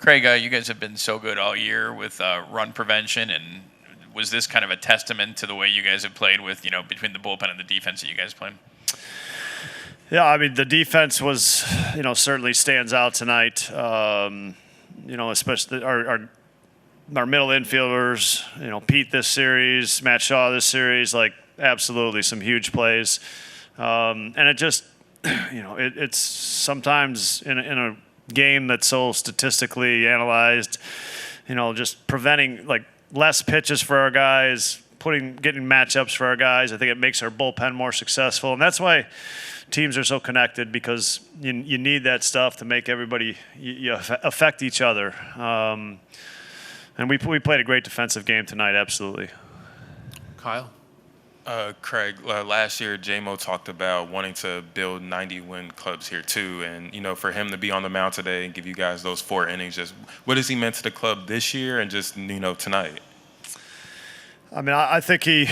Craig, you guys have been so good all year with run prevention, and was this kind of a testament to the way you guys have played with, between the bullpen and the defense that you guys played? Yeah, I mean, the defense was, certainly stands out tonight. Especially our middle infielders, Pete this series, Matt Shaw this series, absolutely some huge plays. And it just, it's sometimes in a game that's so statistically analyzed, just preventing less pitches for our guys, getting matchups for our guys. I think it makes our bullpen more successful, and that's why teams are so connected, because you need that stuff to make everybody you affect each other. And we played a great defensive game tonight, absolutely. Kyle? Craig, last year, J-Mo talked about wanting to build 90-win clubs here too, and for him to be on the mound today and give you guys those 4 innings, just what has he meant to the club this year and just tonight? I mean, I think he,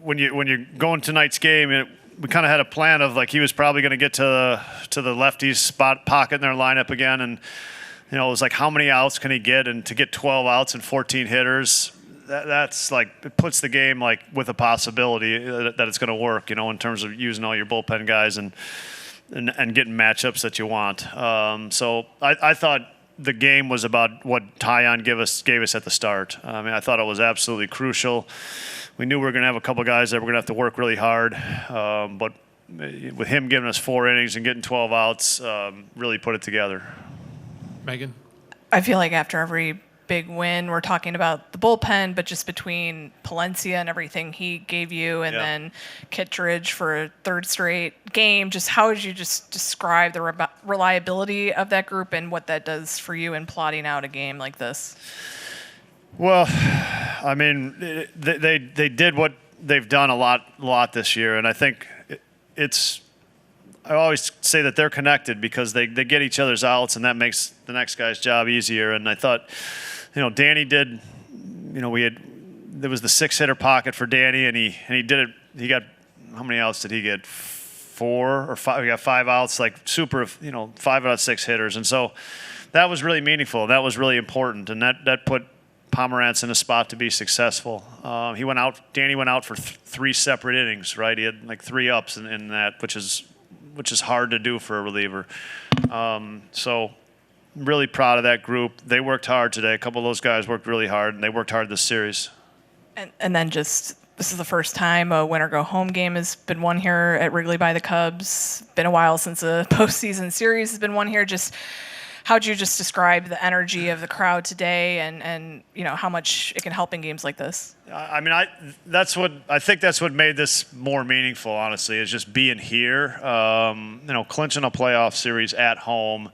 when you're going tonight's game, we kind of had a plan of he was probably going to get to the lefties spot pocket in their lineup again, and it was how many outs can he get, and to get 12 outs and 14 hitters. That's it puts the game with a possibility that it's going to work, in terms of using all your bullpen guys and getting matchups that you want. So I thought the game was about what Tyon gave us at the start. I mean, I thought it was absolutely crucial. We knew we were going to have a couple guys that were going to have to work really hard, but with him giving us 4 innings and getting 12 outs, really put it together. Megan? I feel like after every big win, we're talking about the bullpen, but just between Palencia and everything he gave you, and then Kittredge for a 3rd straight game, just how would you just describe the reliability of that group and what that does for you in plotting out a game like this? Well, I mean, they did what they've done a lot this year, and I think I always say that they're connected because they get each other's outs, and that makes the next guy's job easier. And I thought, Danny did, there was the 6-hitter pocket for Danny, and he did it. He got, how many outs did he get? 4 or 5? He got 5 outs, super, 5 out of 6 hitters. And so that was really meaningful. That was really important, and that put Pomerantz in a spot to be successul. Danny went out for 3 separate innings, right? He had 3 ups in that, which is hard to do for a reliever. So really proud of that group. They worked hard today. A couple of those guys worked really hard, and they worked hard this series. And then this is the first time a winner-go-home game has been won here at Wrigley by the Cubs. Been a while since a postseason series has been won here. Just how would you just describe the energy of the crowd today, and how much it can help in games like this? I mean, I think that's what made this more meaningful, honestly, is just being here. Clinching a playoff series at home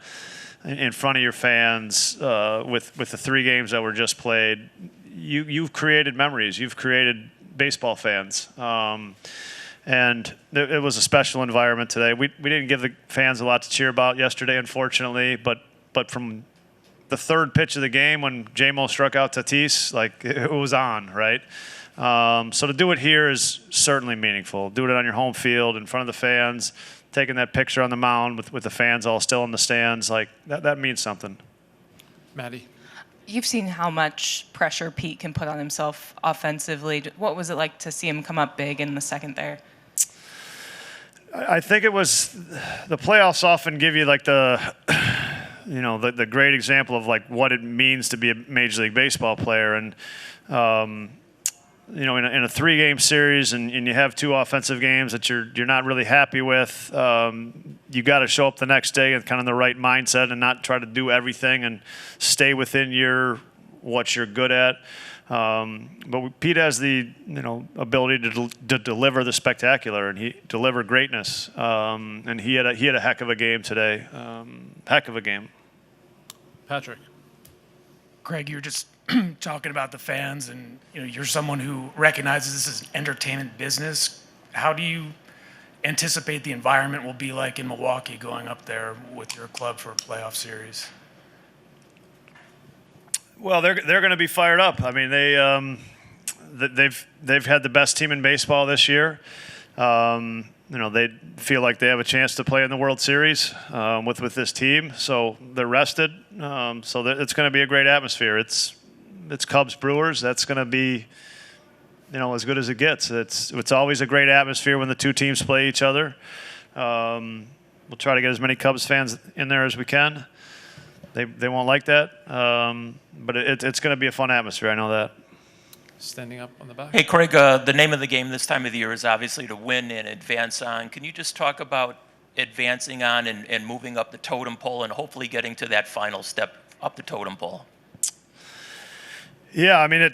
in front of your fans with the 3 games that were just played. You've created memories. You've created baseball fans. And it was a special environment today. We didn't give the fans a lot to cheer about yesterday, unfortunately, but from the 3rd pitch of the game when J-Mo struck out Tatis, it was on, right? So to do it here is certainly meaningful. Do it on your home field in front of the fans, taking that picture on the mound with the fans all still in the stands, that means something. Maddie? You've seen how much pressure Pete can put on himself offensively. What was it like to see him come up big in the 2nd there? I think it was the playoffs often give you the great example of what it means to be a Major League Baseball player. And, in a 3-game series and you have 2 offensive games that you're not really happy with, you got to show up the next day and kind of the right mindset and not try to do everything and stay within what you're good at. But Pete has the ability to deliver the spectacular, and he delivered greatness. And he had a heck of a game today. Heck of a game. Patrick? Craig, you're just talking about the fans, and you're someone who recognizes this is an entertainment business. How do you anticipate the environment will be like in Milwaukee going up there with your club for a playoff series? Well, they're going to be fired up. I mean, they've had the best team in baseball this year. They feel like they have a chance to play in the World Series with this team, so they're rested. So it's going to be a great atmosphere. It's Cubs Brewers. That's going to be, as good as it gets. It's always a great atmosphere when the two teams play each other. We'll try to get as many Cubs fans in there as we can. They won't like that, but it's going to be a fun atmosphere. I know that. Standing up on the back. Hey, Craig, the name of the game this time of the year is obviously to win and advance on. Can you just talk about advancing on and moving up the totem pole and hopefully getting to that final step up the totem pole? Yeah, I mean,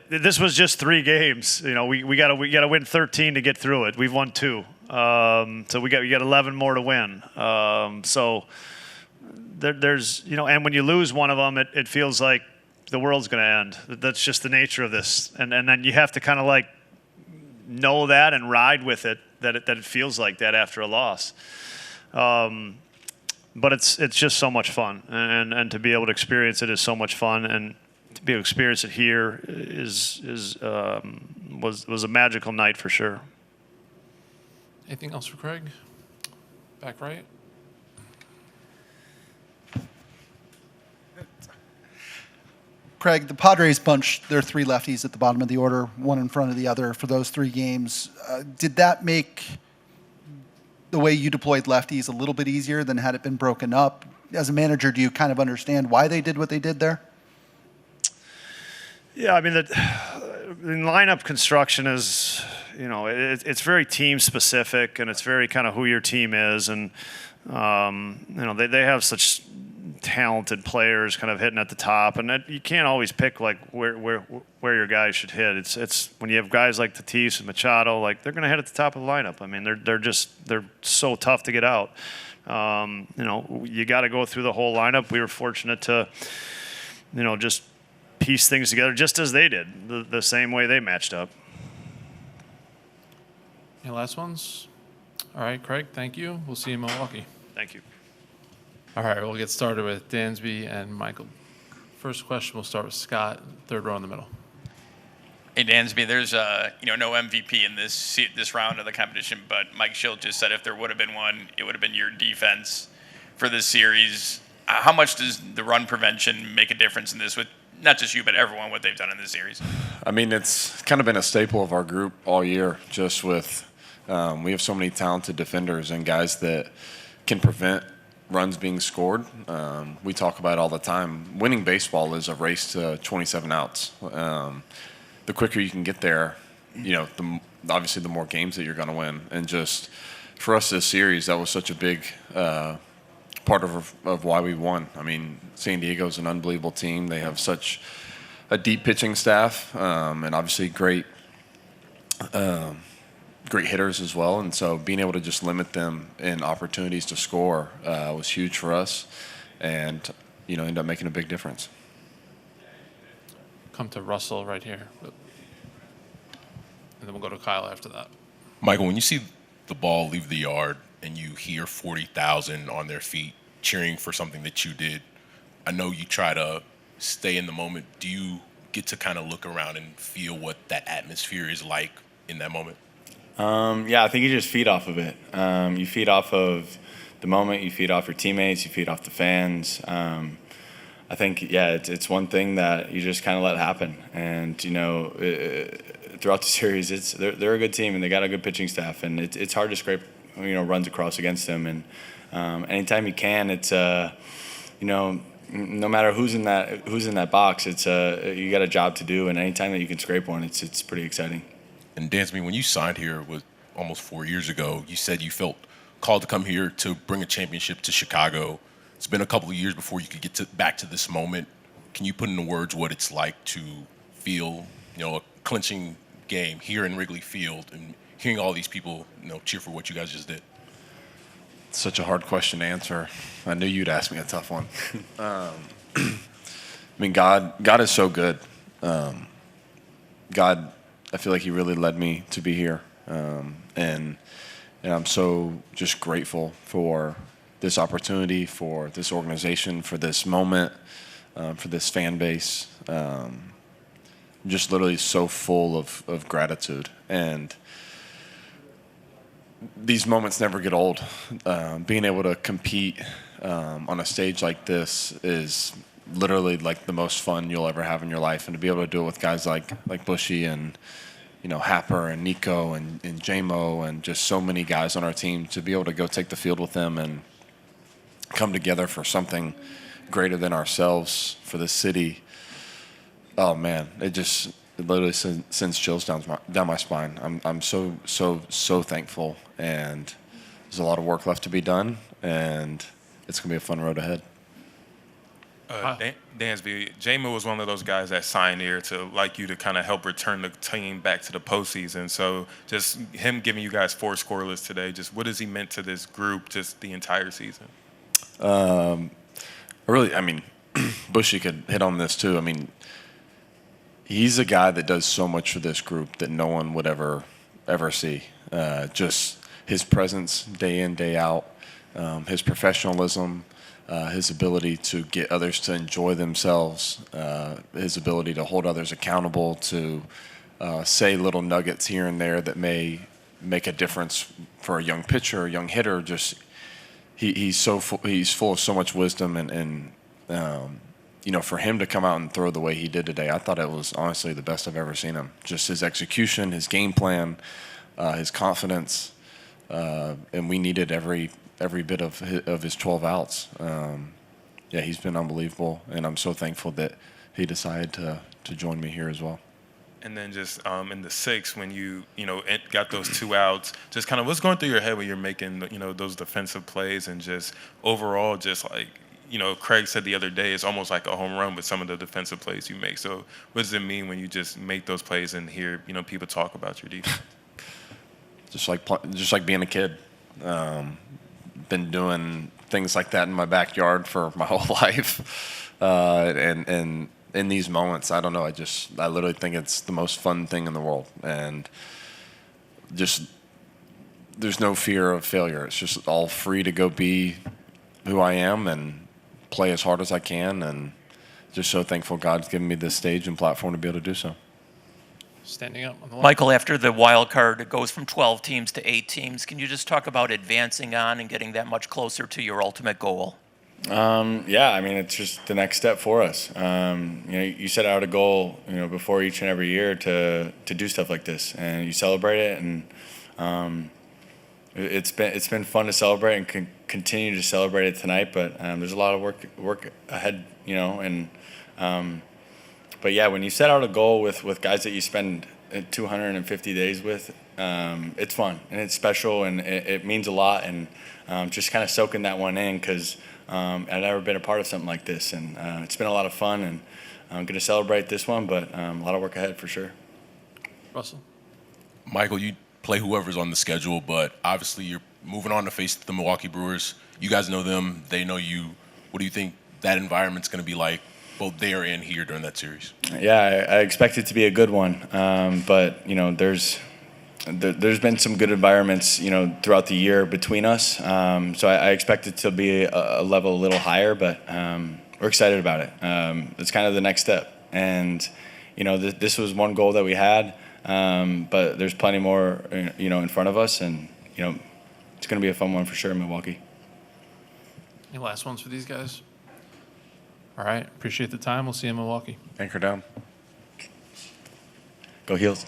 this was just 3 games. We got to win 13 to get through it. We've won 2, so we got 11 more to win. So there's and when you lose one of them, it feels like the world's going to end. That's just the nature of this, and then you have to kind of like know that and ride with it that it feels like that after a loss. But it's just so much fun, and to be able to experience it is so much fun, and to be able to experience it here was a magical night for sure. Anything else for Craig? Back right. Craig, the Padres bunched their 3 lefties at the bottom of the order, one in front of the other for those 3 games. Did that make the way you deployed lefties a little bit easier than had it been broken up? As a manager, do you kind of understand why they did what they did there? Yeah, I mean, the lineup construction is, it's very team specific, and it's very kind of who your team is, and they have such talented players kind of hitting at the top, and you can't always pick like where your guys should hit. It's when you have guys like Tatis and Machado, like they're going to hit at the top of the lineup. I mean, they're so tough to get out. You got to go through the whole lineup. We were fortunate to, just piece things together just as they did, the same way they matched up. Any last ones? All right, Craig, thank you. We'll see you in Milwaukee. Thank you. All right, we'll get started with Dansby and Michael. First question, we'll start with Scott, 3rd row in the middle. Hey, Dansby, there's no MVP in this round of the competition, but Mike Schilt just said if there would have been one, it would have been your defense for this series. How much does the run prevention make a difference in this with not just you, but everyone, what they've done in this series? I mean, it's kind of been a staple of our group all year, just with we have so many talented defenders and guys that can prevent runs being scored. We talk about it all the time. Winning baseball is a race to 27 outs. The quicker you can get there, obviously the more games that you're going to win. And just for us this series, that was such a big part of why we won. I mean, San Diego's an unbelievable team. They have such a deep pitching staff, and obviously great hitters as well. And so being able to just limit them in opportunities to score was huge for us, and ended up making a big difference. Come to Russell right here. And then we'll go to Kyle after that. Michael, when you see the ball leave the yard and you hear 40,000 on their feet cheering for something that you did, I know you try to stay in the moment. Do you get to kind of look around and feel what that atmosphere is like in that moment? Yeah, I think you just feed off of it. You feed off of the moment, you feed off your teammates, you feed off the fans. I think, it's one thing that you just kind of let happen. And, throughout the series, they're a good team and they got a good pitching staff, and it's hard to scrape, runs across against them. And anytime you can, it's, no matter who's in that box, it's you got a job to do, and anytime that you can scrape one, it's pretty exciting. And Dansby, when you signed here almost 4 years ago, you said you felt called to come here to bring a championship to Chicago. It's been a couple of years before you could get back to this moment. Can you put into words what it's like to feel, a clinching game here in Wrigley Field and hearing all these people, cheer for what you guys just did? It's such a hard question to answer. I knew you'd ask me a tough one. I mean, God is so good. God, I feel like he really led me to be here. And I'm so just grateful for this opportunity, for this organization, for this moment, for this fan base. I'm just literally so full of gratitude. And these moments never get old. Being able to compete on a stage like this is literally like the most fun you'll ever have in your life, and to be able to do it with guys like Bushy and Happer and Nico and JMO and just so many guys on our team, to be able to go take the field with them and come together for something greater than ourselves for the city. Oh man, it literally sends chills down my spine. I'm so thankful, and there's a lot of work left to be done, and it's gonna be a fun road ahead. Dansby, J-Mo was one of those guys that signed here to like you to kind of help return the team back to the postseason. So just him giving you guys 4 scoreless today, just what has he meant to this group just the entire season? Bushy could hit on this too. I mean, he's a guy that does so much for this group that no one would ever see. Just his presence day in, day out, his professionalism, his ability to get others to enjoy themselves, his ability to hold others accountable, to say little nuggets here and there that may make a difference for a young pitcher, a young hitter. Just he's full of so much wisdom, and for him to come out and throw the way he did today, I thought it was honestly the best I've ever seen him. Just his execution, his game plan, his confidence, and we needed every bit of his 12 outs. He's been unbelievable, and I'm so thankful that he decided to join me here as well. And then just in the 6th, when you got those 2 outs, just kind of what's going through your head when you're making those defensive plays, and just overall, just like Craig said the other day, it's almost like a home run with some of the defensive plays you make. So what does it mean when you just make those plays and hear people talk about your defense? Just like being a kid. Been doing things like that in my backyard for my whole life, and in these moments, I don't know. I literally think it's the most fun thing in the world, and just there's no fear of failure. It's just all free to go be who I am and play as hard as I can, and just so thankful God's given me this stage and platform to be able to do so. Standing up on the line. Michael, after the wild card, it goes from 12 teams to 8 teams. Can you just talk about advancing on and getting that much closer to your ultimate goal? It's just the next step for us. You set out a goal, before each and every year to do stuff like this, and you celebrate it, and it's been fun to celebrate and continue to celebrate it tonight. But there's a lot of work ahead, But yeah, when you set out a goal with guys that you spend 250 days with, it's fun and it's special, and it means a lot, and just kind of soaking that one in, because I've never been a part of something like this, and it's been a lot of fun, and I'm going to celebrate this one, but a lot of work ahead for sure. Russell? Michael, you play whoever's on the schedule, but obviously you're moving on to face the Milwaukee Brewers. You guys know them, they know you. What do you think that environment's going to be like, both there and here, during that series? Yeah, I expect it to be a good one, but there's been some good environments throughout the year between us, so I expect it to be a level a little higher, but we're excited about it. It's kind of the next step, and this was one goal that we had, but there's plenty more in front of us, and it's going to be a fun one for sure in Milwaukee. Any last ones for these guys? All right. Appreciate the time. We'll see you in Milwaukee. Anchor down. Go Heels.